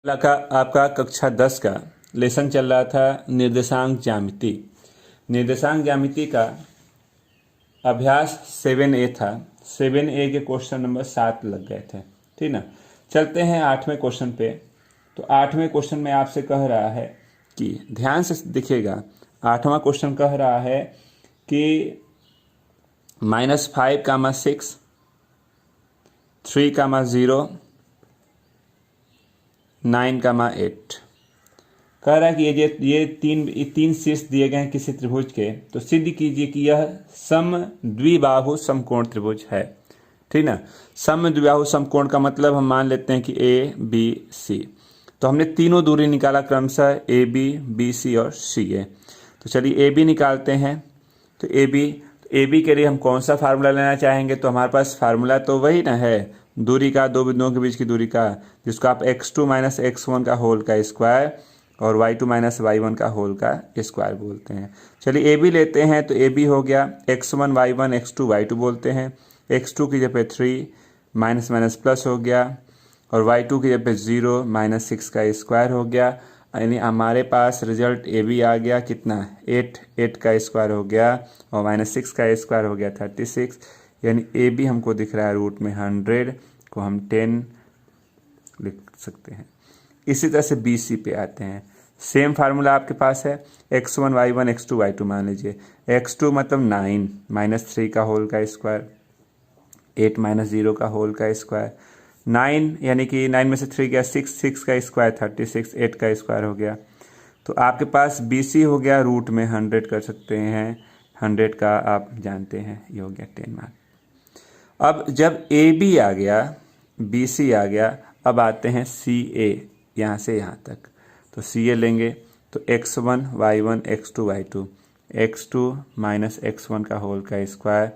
आपका कक्षा 10 का लेसन चल रहा था निर्देशांक ज्यामिति। निर्देशांक ज्यामिति का अभ्यास 7A था। 7A के क्वेश्चन नंबर 7 लग गए थे, ठीक ना। चलते हैं 8वें क्वेश्चन पे। तो 8वें क्वेश्चन में आपसे कह रहा है कि ध्यान से देखिएगा। 8वां क्वेश्चन कह रहा है कि -5, 6, 3, 0, 9, 8 कह रहा है कि ये तीन शीर्ष दिए गए हैं किसी त्रिभुज के, तो सिद्ध कीजिए कि यह सम द्विबाहु समकोण त्रिभुज है, ठीक ना। सम द्विबाहु समकोण का मतलब हम मान लेते हैं कि ए बी सी। तो हमने तीनों दूरी निकाला क्रमशः ए बी सी और सी ए। तो चलिए ए बी निकालते हैं। तो ए बी के लिए हम कौन सा फार्मूला लेना चाहेंगे? तो हमारे पास फार्मूला तो वही ना है, दूरी का, दो बिंदुओं के बीच की दूरी का, जिसको आप x2 - x1 का होल का स्क्वायर और y2 - y1 का होल का स्क्वायर बोलते हैं। चलिए ए बी लेते हैं। तो ए बी हो गया x1 y1 x2 y2 बोलते हैं। x2 की जगह पे 3 माइनस माइनस प्लस हो गया और y2 की जगह पे 0 -6 का स्क्वायर हो गया। यानी हमारे पास रिजल्ट ए बी आ गया कितना, 8 का स्क्वायर हो गया और -6 का स्क्वायर हो गया 36। यानी ए बी हमको दिख रहा है रूट में 100 को हम 10 लिख सकते हैं। इसी तरह से बी सी पे आते हैं। सेम फार्मूला आपके पास है, x1 y1 x2 y2 मान लीजिए। x2 मतलब 9 -3 का होल का स्क्वायर, 8 -0 का होल का स्क्वायर, 9 यानी कि 9 में से 3 गया 6 का स्क्वायर 36, 8 का स्क्वायर हो गया। तो आपके पास बी सी हो गया रूट में 100 कर सकते हैं। 100 का आप जानते हैं ये हो गया 10 मार्क। अब जब ए बी आ गया, बी सी आ गया, अब आते हैं सी ए, यहाँ से यहाँ तक। तो सी ए लेंगे तो x1 y1 x2 y2, x2 - x1 का होल का स्क्वायर,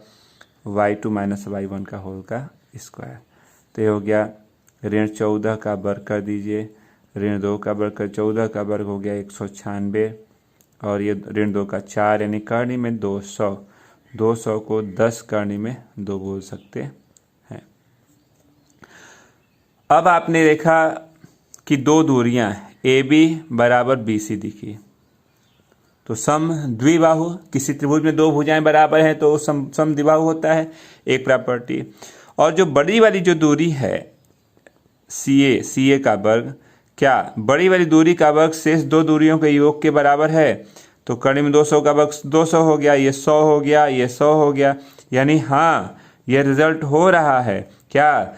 y2 - y1 का होल का स्क्वायर। तो ये हो गया ऋण 14 का वर्ग कर दीजिए, ऋण 2 का वर्ग कर 14 का वर्ग हो गया 196 और ये ऋण 2 का 4 यानी करनी में 200। 200 को 10 करनी में 2 बोल सकते हैं। अब आपने देखा कि दो दूरियां ए बी बराबर बी सी दिखी। तो सम द्विबाहु, किसी त्रिभुज में दो भुजाएं बराबर हैं तो सम द्विबाहु होता है, एक प्रॉपर्टी। और जो बड़ी वाली जो दूरी है सी ए का वर्ग, क्या बड़ी वाली दूरी का वर्ग शेष दो दूरियों के योग के बराबर है? तो करने में 200 का वर्ग 200 हो गया, ये 100 हो गया, ये 100 हो गया। यानी हाँ, यह रिजल्ट हो रहा है क्या,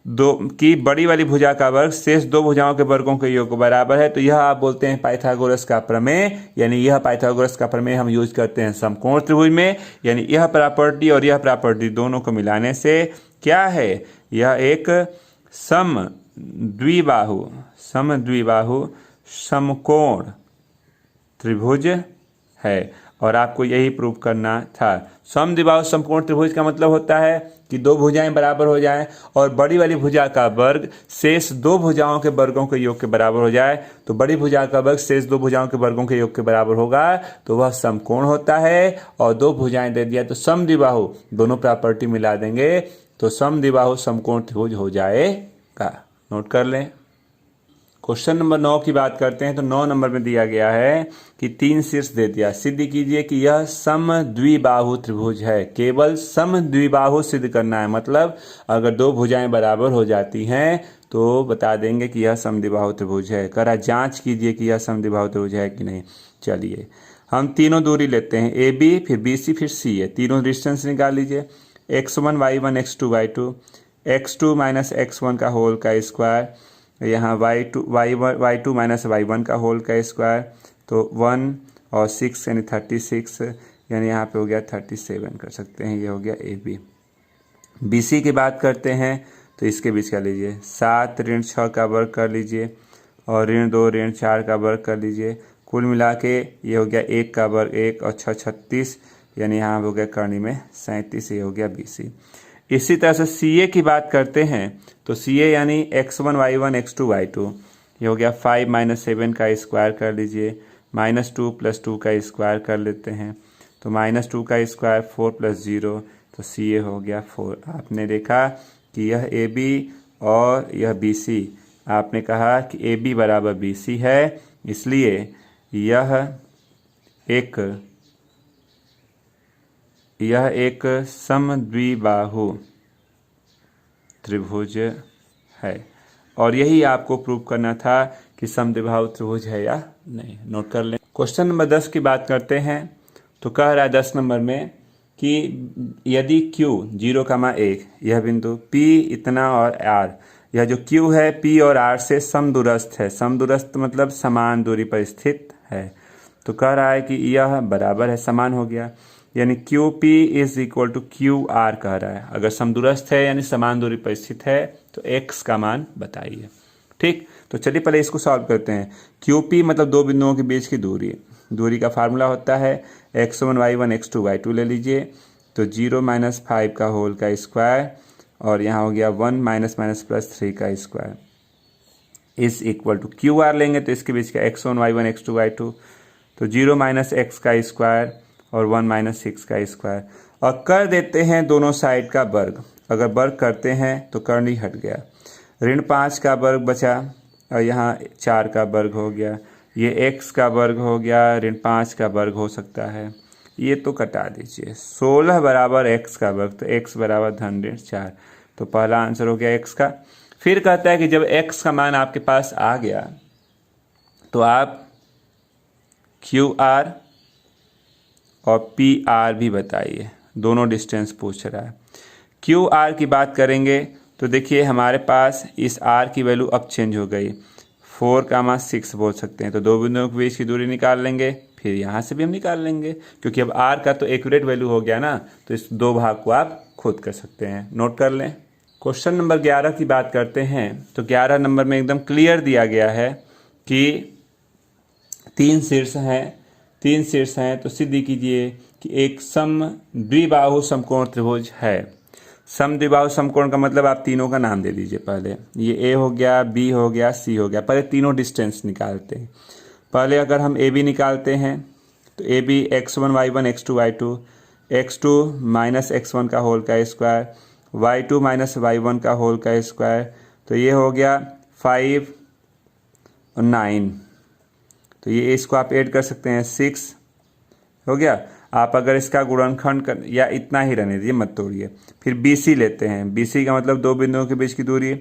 दो की बड़ी वाली भुजा का वर्ग शेष दो भुजाओं के वर्गों के योग के बराबर है। तो यह आप बोलते हैं पाइथागोरस का प्रमेय। यानी यह पाइथागोरस का प्रमेय हम यूज करते हैं समकोण त्रिभुज में। यानी यह प्रॉपर्टी और यह प्रॉपर्टी दोनों को मिलाने से क्या है, यह एक सम द्विबाहु समकोण त्रिभुज है। और आपको यही प्रूव करना था। सम द्विबाहु समकोण त्रिभुज का मतलब होता है कि दो भुजाएं बराबर हो जाएं और बड़ी वाली भुजा का वर्ग शेष दो भुजाओं के वर्गों के योग के बराबर हो जाए। तो बड़ी भुजा का वर्ग शेष दो भुजाओं के वर्गों के योग के बराबर होगा तो वह समकोण होता है। और दो भुजाएं दे दिया तो सम द्विबाहु, दोनों प्रॉपर्टी मिला देंगे तो सम द्विबाहु समकोण त्रिभुज हो जाएगा। नोट कर लें। क्वेश्चन नंबर 9 की बात करते हैं। तो 9 नंबर में दिया गया है कि तीन शीर्ष दे दिया, सिद्ध कीजिए कि यह सम द्विबाहु त्रिभुज है। केवल सम द्विबाहु सिद्ध करना है, मतलब अगर दो भुजाएं बराबर हो जाती हैं तो बता देंगे कि यह सम द्विबाहु त्रिभुज है। करा जांच कीजिए कि यह सम द्विबाहु त्रिभुज है कि नहीं। चलिए हम तीनों दूरी लेते हैं, ए बी फिर बी सी फिर सी ए। तीनों डिस्टेंस निकाल लीजिए, x1 y1 x2 y2, x2 - x1 का होल का स्क्वायर, यहाँ y2 - y1 का होल का स्क्वायर। तो 1 और 6 यानी 36, यानी यहाँ पे हो गया 37 कर सकते हैं। ये हो गया ए बी। बी सी की बात करते हैं तो इसके बीच का लीजिए, 7 ऋण 6 का वर्ग कर लीजिए और ऋण 2 ऋण 4 का वर्ग कर लीजिए। कुल मिला के ये हो गया 1 का वर्ग 1 और 6 36, यानी यहाँ हो गया करनी में 37। ये हो गया बी सी। इसी तरह से सी ए की बात करते हैं तो सी ए यानी x1 y1 x2 y2, ये हो गया 5 - 7 का स्क्वायर कर लीजिए, -2 + 2 का स्क्वायर कर लेते हैं। तो -2 का स्क्वायर 4 + 0, तो सी ए हो गया 4। आपने देखा कि यह ए बी और यह बी सी आपने कहा कि ए बी बराबर बी सी है, इसलिए यह एक समद्विबाहु त्रिभुज है। और यही आपको प्रूव करना था कि समद्विबाहु त्रिभुज है या नहीं। नोट कर लें। क्वेश्चन नंबर 10 की बात करते हैं। तो कह रहा है 10 नंबर में कि यदि Q 0,1 यह बिंदु P इतना और R, यह जो Q है P और R से समदूरस्थ है। समदूरस्थ मतलब समान दूरी पर स्थित है। तो कह रहा है कि यह बराबर है, समान हो गया, यानी QP is equal to QR कह रहा है। अगर समदूरस्थ है यानी समान दूरी पर स्थित है तो x का मान बताइए। ठीक, तो चलिए पहले इसको सॉल्व करते हैं। QP मतलब दो बिंदुओं के बीच की दूरी का फार्मूला होता है x1 y1 x2 y2 ले लीजिए। तो 0 - 5 का होल का स्क्वायर और यहाँ हो गया 1 - +3 का square is equal to QR लेंगे तो इसके बीच का x1 y1 x2 y2, तो 0 - x का स्क्वायर और 1 - 6 का स्क्वायर, और कर देते हैं दोनों साइड का वर्ग। अगर वर्ग करते हैं तो कर्ण ही हट गया, ऋण 5 का वर्ग बचा और यहाँ 4 का वर्ग हो गया। ये x का वर्ग हो गया, ऋण 5 का वर्ग हो सकता है, ये तो कटा दीजिए। 16 बराबर x का वर्ग, तो x बराबर (-4), तो पहला आंसर हो गया x का। फिर कहता है कि जब x का मान आपके पास आ गया तो आप QR और PR भी बताइए। दोनों डिस्टेंस पूछ रहा है। QR की बात करेंगे तो देखिए हमारे पास इस R की वैल्यू अब चेंज हो गई, 4,6 बोल सकते हैं। तो दो बिंदुओं के बीच की दूरी निकाल लेंगे, फिर यहाँ से भी हम निकाल लेंगे क्योंकि अब R का तो एक्यूरेट वैल्यू हो गया ना, तो इस दो भाग को आप खुद कर सकते हैं। नोट कर लें। क्वेश्चन नंबर 11 की बात करते हैं। तो 11 नंबर में एकदम क्लियर दिया गया है कि तीन शीर्ष हैं, तो सिद्ध कीजिए कि एक समद्विबाहु समकोण त्रिभुज है। समद्विबाहु समकोण का मतलब आप तीनों का नाम दे दीजिए। पहले ये A हो गया, B हो गया, C हो गया। पहले तीनों डिस्टेंस निकालते हैं। पहले अगर हम AB निकालते हैं तो AB x1 y1 x2 y2, x2 - x1 का होल का स्क्वायर, y2 - y1 का होल का स्क्वायर, तो ये हो गया 5 और 9। तो ये इसको आप ऐड कर सकते हैं, 6 हो गया। आप अगर इसका गुणनखंड कर या इतना ही रहने दीजिए, मत तोड़िए। फिर BC लेते हैं। BC का मतलब दो बिंदुओं के बीच की दूरी,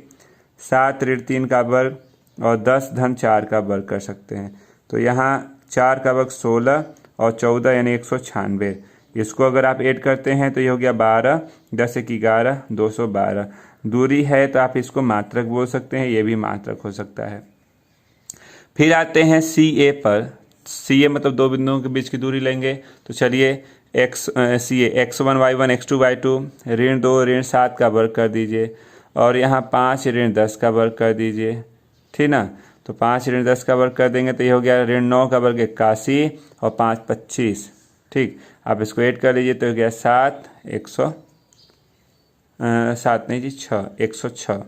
7 ऋण 3 का वर्ग और 10 धन 4 का वर्ग कर सकते हैं। तो यहाँ 4 का वर्ग 16 और 14 यानी 196। इसको अगर आप ऐड करते हैं तो ये हो गया 12, 10 × 11 212। दूरी है तो आप इसको मात्रक बोल सकते हैं, ये भी मात्रक हो सकता है। फिर आते हैं CA पर। CA मतलब दो बिंदुओं के बीच की दूरी लेंगे। तो चलिए CA x1 y1 x2 y2, ऋण 2 ऋण 7 का वर्ग कर दीजिए और यहाँ 5 ऋण 10 का वर्ग कर दीजिए, ठीक ना। तो 5 ऋण 10 का वर्ग कर देंगे तो ये हो गया ऋण 9 का वर्ग 81 और 5 25। ठीक, आप इसको ऐड कर लीजिए तो हो गया 7 106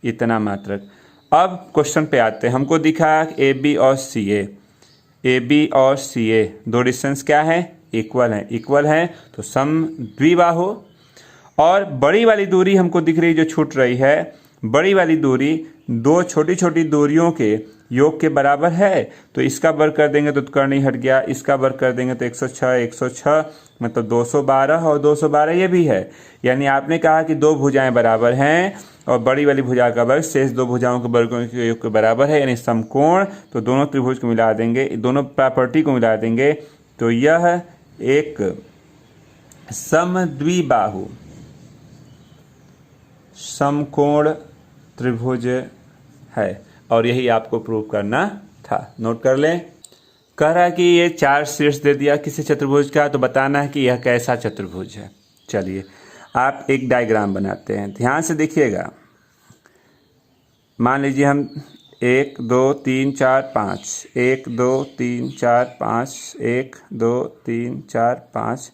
इतना मात्रक। अब क्वेश्चन पे आते हैं। हमको दिखा AB और CA दो डिस्टेंस क्या है, इक्वल है, तो समद्विबाहु। और बड़ी वाली दूरी हमको दिख रही जो छूट रही है, बड़ी वाली दूरी दो छोटी छोटी दूरियों के योग के बराबर है। तो इसका वर्ग कर देंगे तो कर्ण ही हट गया, इसका वर्ग कर देंगे तो 106 मतलब 212 और 212 ये भी है। यानी आपने कहा कि दो भुजाएं बराबर हैं और बड़ी वाली भुजा का वर्ग शेष दो भुजाओं के वर्गों के योग के बराबर है, यानी समकोण। तो दोनों त्रिभुज को मिला देंगे, दोनों प्रॉपर्टी को मिला देंगे तो यह एक समद्विबाहु समकोण त्रिभुज है और यही आपको प्रूव करना था। नोट कर लें। कह रहा है कि ये 4 शीर्ष दे दिया किसी चतुर्भुज का, तो बताना है कि यह कैसा चतुर्भुज है। चलिए आप एक डायग्राम बनाते हैं, ध्यान से देखिएगा। मान लीजिए हम 1 2 3 4 5 1 2 3 4 5 1 2 3 4 5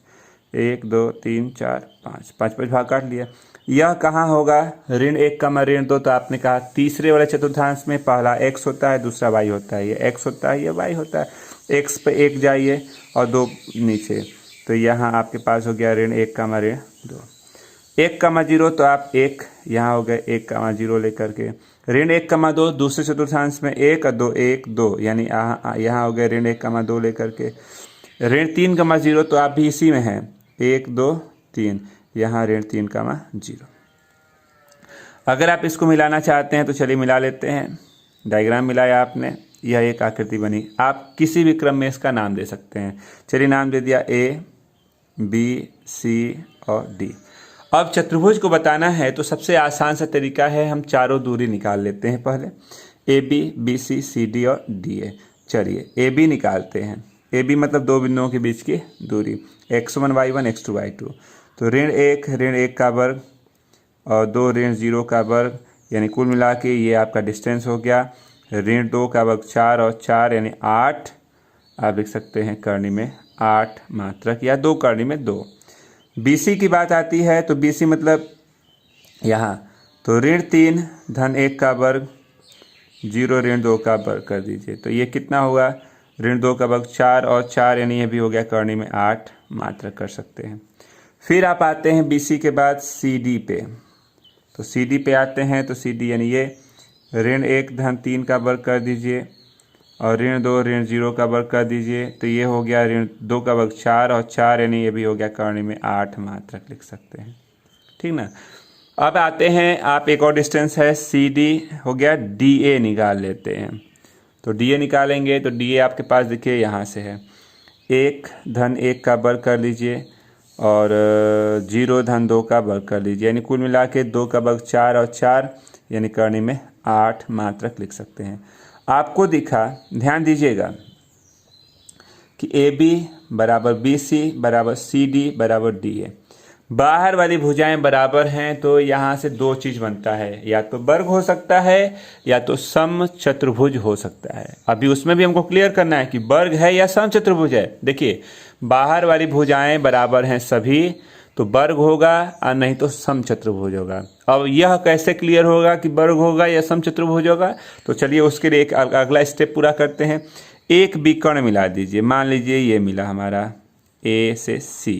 1 2 3 4 5 5 भाग काट लिया। यह कहाँ होगा, ऋण 1 का ऋण 2। तो आपने कहा तीसरे वाले चतुर्थांश में पहला x होता है, दूसरा y होता है। ये x होता है, ये y होता है। x पे 1 जाइए और 2 नीचे, तो यहाँ आपके पास हो गया ऋण 1 का ऋण 2। 1,0 तो आप 1 यहाँ हो गए 1,0 लेकर के ऋण 1,2 दूसरे चतुर्थांश में 1 और 2 1 2 यानी यहाँ हो गए ऋण 1,2 लेकर के ऋण 3,0 तो आप भी इसी में हैं 1 2 3 यहाँ ऋण 3,0। अगर आप इसको मिलाना चाहते हैं तो चलिए मिला लेते हैं। डायग्राम मिलाया आपने, यह एक आकृति बनी। आप किसी भी क्रम में इसका नाम दे सकते हैं। चलिए नाम दे दिया A, B, C और D। अब चतुर्भुज को बताना है तो सबसे आसान सा तरीका है, हम चारों दूरी निकाल लेते हैं पहले, AB, BC, CD और DA। चलिए AB निकालते हैं। AB मतलब दो बिंदुओं के बीच की दूरी, x1 y1 x2 y2। तो ऋण 1 का वर्ग और 2 ऋण 0 का वर्ग, यानी कुल मिला के ये आपका डिस्टेंस हो गया। ऋण 2 का वर्ग 4 और 4 यानी 8। आप लिख सकते हैं करनी में 8 मात्रक या 2 करनी में 2। BC की बात आती है तो BC मतलब यहाँ तो ऋण 3 धन 1 का वर्ग 0 ऋण 2 का वर्ग कर दीजिए। तो ये कितना हुआ, ऋण 2 का वर्ग 4 और 4 यानी ये भी हो गया करनी में 8 मात्रक कर सकते हैं। फिर आप आते हैं BC के बाद CD पे। तो CD पे आते हैं तो CD यानी ये ऋण 1 धन 3 का वर्ग कर दीजिए और ऋण 2 ऋण 0 का वर्ग कर दीजिए। तो ये हो गया ऋण 2 का वर्ग 4 और 4 यानी ये भी हो गया करनी में 8 मात्रक लिख सकते हैं, ठीक ना। अब आते हैं, आप एक और डिस्टेंस है CD हो गया, DA निकाल लेते हैं। तो DA निकालेंगे तो DA आपके पास देखिए यहाँ से है 1 धन 1 का वर्ग कर लीजिए और 0 धन 2 का वर्ग कर लीजिए, यानी कुल मिला के 2 का वर्ग 4 और 4 यानी करनी में 8 मात्रक लिख सकते हैं। आपको दिखा, ध्यान दीजिएगा कि AB बराबर BC बराबर CD बराबर DA। बाहर वाली भुजाएं बराबर हैं तो यहाँ से दो चीज बनता है, या तो वर्ग हो सकता है या तो सम चतुर्भुज हो सकता है। अभी उसमें भी हमको क्लियर करना है कि वर्ग है या सम चतुर्भुज है। देखिए बाहर वाली भुजाएं बराबर हैं सभी तो वर्ग होगा और नहीं तो सम चतुर्भुज होगा। अब यह कैसे क्लियर होगा कि वर्ग होगा या सम चतुर्भुज होगा, तो चलिए उसके लिए एक अगला स्टेप पूरा करते हैं। एक विकर्ण मिला दीजिए, मान लीजिए ये मिला हमारा A से C,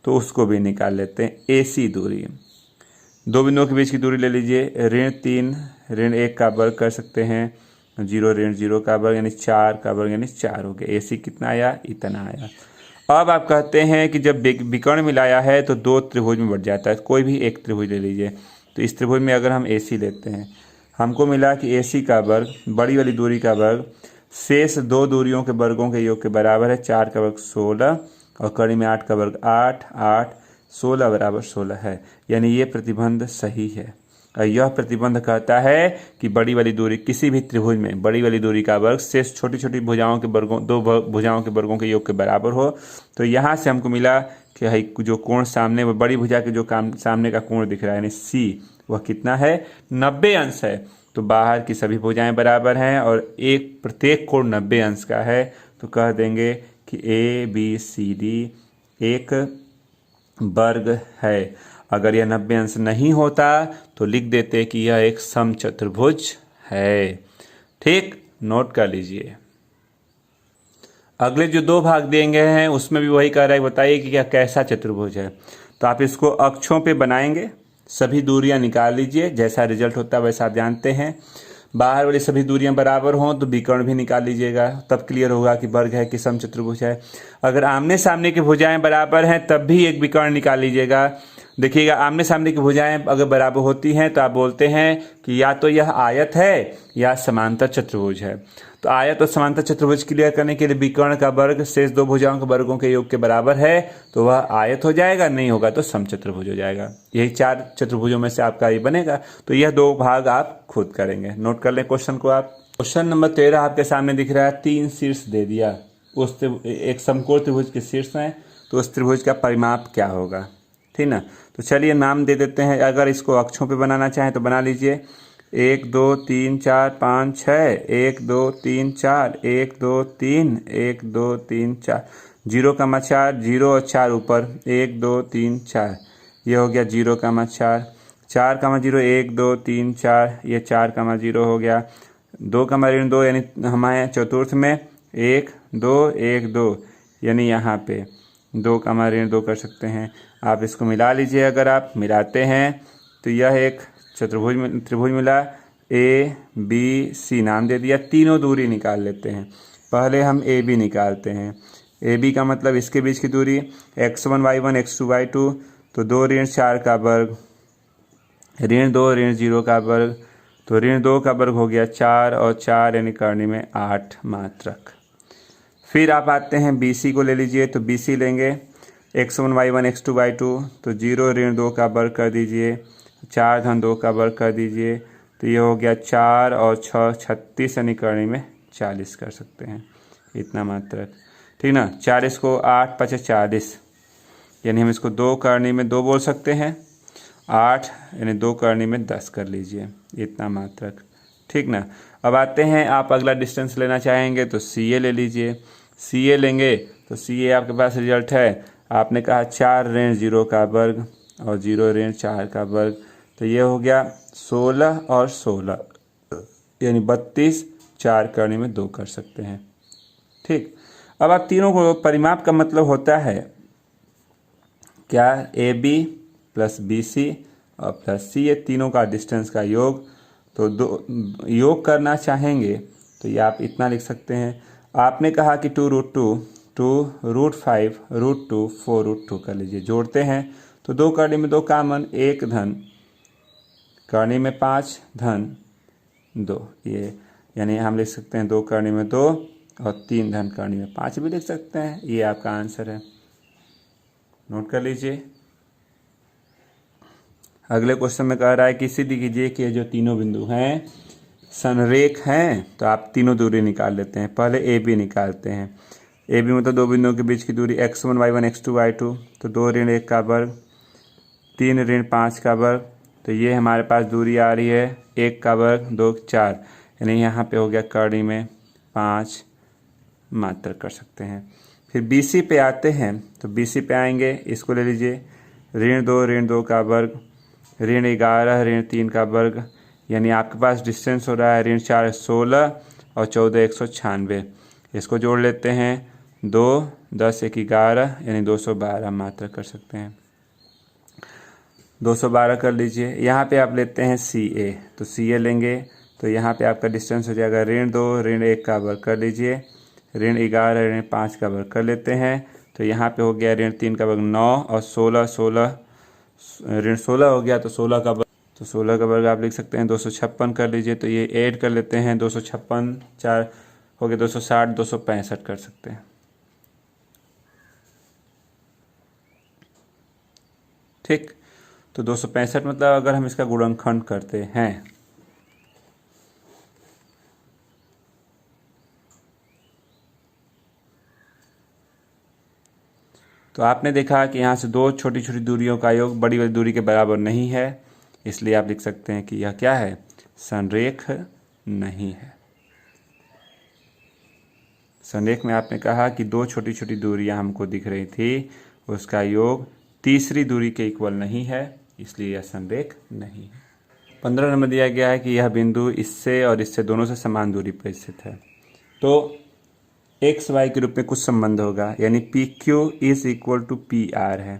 तो उसको भी निकाल लेते हैं। AC दूरी, दो बिंदुओं के बीच की दूरी ले लीजिए, ऋण 3 ऋण 1 का वर्ग कर सकते हैं, 0 ऋण 0 का वर्ग यानी 4 का वर्ग यानी 4 हो गया। AC कितना आया, इतना आया। अब आप कहते हैं कि जब विकर्ण मिलाया है तो दो त्रिभुज में बढ़ जाता है, कोई भी एक त्रिभुज ले लीजिए। तो इस त्रिभुज में अगर हम AC लेते हैं, हमको मिला कि AC का वर्ग बड़ी वाली दूरी का वर्ग शेष दो दूरियों के वर्गों के योग के बराबर है। 4 का वर्ग 16 और कड़ी में 8 का वर्ग 8 8 16 बराबर 16 है, यानी ये प्रतिबंध सही है। और यह प्रतिबंध कहता है कि बड़ी वाली दूरी किसी भी त्रिभुज में बड़ी वाली दूरी का वर्ग शेष छोटी छोटी भुजाओं के वर्गों दो भुजाओं के वर्गों के योग के बराबर हो। तो यहाँ से हमको मिला कि जो कोण सामने वो बड़ी भुजा के जो सामने का कोण दिख रहा है यानी C, वह कितना है, 90 अंश है। तो बाहर की सभी भुजाएं बराबर हैं और प्रत्येक कोण 90 अंश का है। तो कह देंगे कि ABCD एक वर्ग है। अगर यह 90 अंश नहीं होता तो लिख देते कि यह एक समचतुर्भुज है। ठीक, नोट कर लीजिए। अगले जो दो भाग देंगे हैं उसमें भी वही कह रहा है, बताइए कि क्या कैसा चतुर्भुज है। तो आप इसको अक्षों पे बनाएंगे, सभी दूरियां निकाल लीजिए, जैसा रिजल्ट होता है वैसा आप जानते हैं। बाहर वाली सभी दूरियां बराबर हों तो विकर्ण भी निकाल लीजिएगा, तब क्लियर होगा कि वर्ग है कि समचतुर्भुज है। अगर आमने सामने की भुजाएं बराबर हैं तब भी एक विकर्ण निकाल लीजिएगा। देखिएगा आमने सामने की भुजाएं अगर बराबर होती हैं तो आप बोलते हैं कि या तो यह आयत है या समांतर चतुर्भुज है। तो आयत और समांतर चतुर्भुज क्लियर करने के लिए विकर्ण का वर्ग शेष दो भुजाओं के वर्गों के योग के बराबर है तो वह आयत हो जाएगा, नहीं होगा तो समचतुर्भुज हो जाएगा। यही 4 चतुर्भुजों में से आपका ये बनेगा। तो यह दो भाग आप खुद करेंगे। नोट कर लें क्वेश्चन को आप। क्वेश्चन नंबर 13 आपके सामने दिख रहा है, 3 शीर्ष दे दिया, उस एक समकोण त्रिभुज के शीर्ष हैं, तो उस त्रिभुज का परिमाप क्या होगा, ठीक ना। तो चलिए नाम दे देते हैं। अगर इसको अक्षों पे बनाना चाहें तो बना लीजिए, 1 2 3 4 5 6, 1 2 3 4, 1 2 3, 1 2 3 4, 0,4, 0 और 4 ऊपर, 1 2 3 4, ये हो गया 0,4, 4,0, 1 2 3 4, ये 4,0 हो गया। 2,2 यानी हमारे चतुर्थ में 1 2 1 2 यानी यहाँ पे 2 का ऋण 2 कर सकते हैं। आप इसको मिला लीजिए। अगर आप मिलाते हैं तो यह एक त्रिभुज मिला। ए बी सी नाम दे दिया। तीनों दूरी निकाल लेते हैं। पहले हम ए बी निकालते हैं। ए बी का मतलब इसके बीच की दूरी x1 y1 x2 y2, तो 2 ऋण 4 का वर्ग, ऋण 2 ऋण 0 का वर्ग, तो ऋण 2 का वर्ग हो गया 4 और 4 यानी करनी में 8 मात्रक। फिर आप आते हैं बी सी को ले लीजिए। तो बी सी लेंगे x1 y1 x2 y2, तो 0 ऋण 2 का वर्ग कर दीजिए, 4 धन 2 का वर्ग कर दीजिए, तो ये हो गया 4 और 6 36 यानी करनी में 40 कर सकते हैं, इतना मात्रक। ठीक ना। 40 को 8 5 40, यानी हम इसको 2 करनी में 2 बोल सकते हैं। 8 यानी 2 करनी में 10 कर लीजिए, इतना मात्रक। ठीक ना। अब आते हैं, आप अगला डिस्टेंस लेना चाहेंगे तो सी ए ले लीजिए। सी ए लेंगे तो सी ए आपके पास रिजल्ट है। आपने कहा 4 ऋण 0 का वर्ग और 0 ऋण 4 का वर्ग, तो ये हो गया 16 और 16 यानी 32, 4 करने में 2 कर सकते हैं। ठीक। अब आप तीनों को, परिमाप का मतलब होता है क्या, A B plus B C और प्लस सी, ये तीनों का डिस्टेंस का योग। तो योग करना चाहेंगे तो ये आप इतना लिख सकते हैं। आपने कहा कि 2√2 2√5 √2 4√2 कर लीजिए। जोड़ते हैं तो 2 करने में 2 कामन, 1 धन करने में 5 धन 2, ये यानी हम लिख सकते हैं 2 करने में 2 और 3 धन करने में 5 भी लिख सकते हैं। ये आपका आंसर है, नोट कर लीजिए। अगले क्वेश्चन में कह रहा है कि सिद्ध कीजिए कि जो तीनों बिंदु हैं संरेख हैं। तो आप तीनों दूरी निकाल लेते हैं। पहले ए बी निकालते हैं। ए बी मतलब 2 बिंदुओं के बीच की दूरी x1 y1 x2 y2, तो 2 ऋण 1 का वर्ग, 3 ऋण 5 का वर्ग, तो ये हमारे पास दूरी आ रही है 1 का वर्ग 2 4, यानी यहाँ पे हो गया करनी में 5 मात्र कर सकते हैं। फिर बी सी पे आते हैं। तो बी सी पे आएंगे, इसको ले लीजिए। ऋण 2 का वर्ग, ऋण 11 ऋण 3 का वर्ग, यानी आपके पास डिस्टेंस हो रहा है ऋण 4 16 और 14 196। इसको जोड़ लेते हैं, 2 10 1 11 यानी 212 मात्र कर सकते हैं। 212 कर लीजिए। यहाँ पे आप लेते हैं सी ए। तो सी ए लेंगे तो यहाँ पे आपका डिस्टेंस हो जाएगा ऋण 2 ऋण 1 का वर्ग कर लीजिए, ऋण 11 ऋण 5 का वर्ग कर लेते हैं। तो यहाँ पे हो गया ऋण 3 का वर्ग 9 और 16 ऋण 16 हो गया, तो 16 का वर्ग, तो 16 का वर्ग आप लिख सकते हैं 256 कर लीजिए। तो ये ऐड कर लेते हैं, 256 4 हो गया 260 265 कर सकते हैं। ठीक। तो 265 मतलब अगर हम इसका गुणनखंड करते हैं तो आपने देखा कि यहाँ से 2 छोटी छोटी दूरियों का योग बड़ी बड़ी दूरी के बराबर नहीं है, इसलिए आप लिख सकते हैं कि यह क्या है, संरेख नहीं है। संरेख में आपने कहा कि 2 छोटी छोटी दूरियां हमको दिख रही थी, उसका योग तीसरी दूरी के इक्वल नहीं है, इसलिए यह संरेख नहीं है। 15 नंबर दिया गया है कि यह बिंदु इससे और इससे दोनों से समान दूरी पर स्थित है, तो एक्स वाई के रूप में कुछ संबंध होगा, यानी P Q is equal to P R है।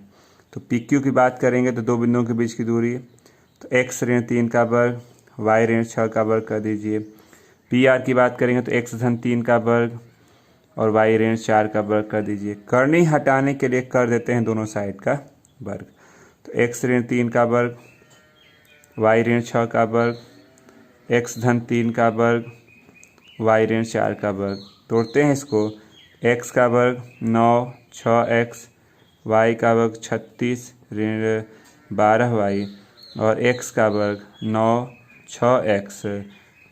तो पी क्यू की बात करेंगे तो 2 बिंदुओं के बीच की दूरी, तो एक्स ऋण 3 का वर्ग वाई ऋण 6 का वर्ग कर दीजिए। पी आर की बात करेंगे तो एक्स धन 3 का वर्ग और वाई ऋण 4 का वर्ग कर दीजिए। करनी हटाने के लिए कर देते हैं दोनों साइड का वर्ग, तो एक्स ऋण 3 का वर्ग वाई ऋण 6 का वर्ग, एक्स धन 3 का वर्ग वाई ऋण 4 का वर्ग। तोड़ते हैं इसको, x का वर्ग 9 6x, y का वर्ग 36 ऋण 12y और x का वर्ग 9 6x,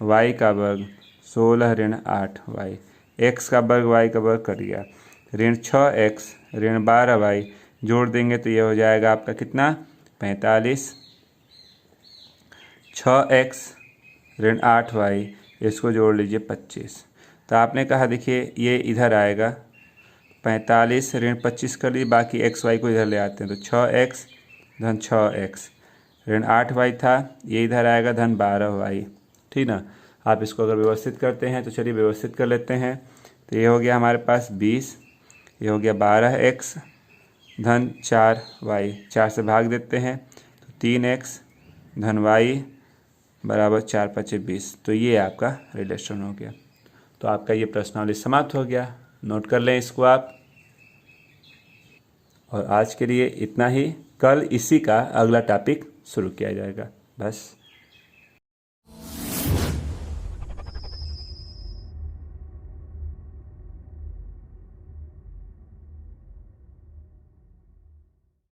y का वर्ग 16 ऋण 8y। x का वर्ग y का वर्ग कर दिया, ऋण 6x ऋण 12y जोड़ देंगे तो ये हो जाएगा आपका कितना, 45। 6x ऋण 8y, इसको जोड़ लीजिए 25। तो आपने कहा देखिए ये इधर आएगा 45 ऋण 25 कर लीजिए, बाकी एक्स वाई को इधर ले आते हैं, तो 6x धन 6x ऋण 8y था, ये इधर आएगा धन 12y। ठीक ना। आप इसको अगर व्यवस्थित करते हैं तो चलिए व्यवस्थित कर लेते हैं। तो ये हो गया हमारे पास 20, ये हो गया 12x धन 4y, 4 से भाग देते हैं तो 3x धन y बराबर 4 5 20। तो ये आपका रिलेशन हो गया। तो आपका ये प्रश्नावली समाप्त हो गया। नोट कर लें इसको आप। और आज के लिए इतना ही। कल इसी का अगला टॉपिक शुरू किया जाएगा। बस।